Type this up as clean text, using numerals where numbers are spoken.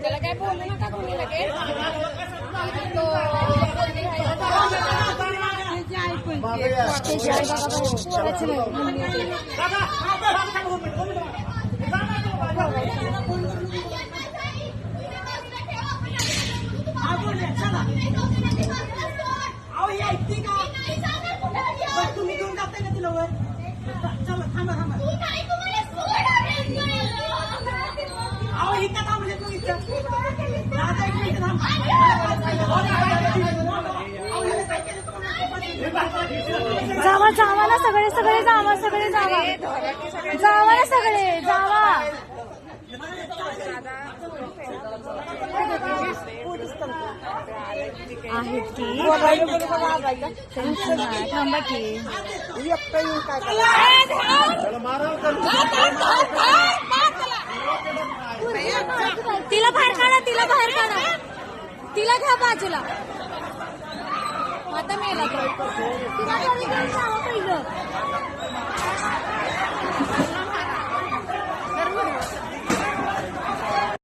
त्याला काय बोलू नका कोणी लगेच तुम्ही घेऊन जाताय का तिला वर चला थांबा थांबा अहो इथं थांबले तू इथं दादा एक मिनिट थांबा जावा जावा ना सगळे सगळे जावा सगळे जावा जावा ना सगळे जावा आहेत की थांबा की तिला बाहेर काढा तिला बाहेर काढा तिला घ्या बाजूला आता मेला तिला घरी घेऊन जावं पहिलं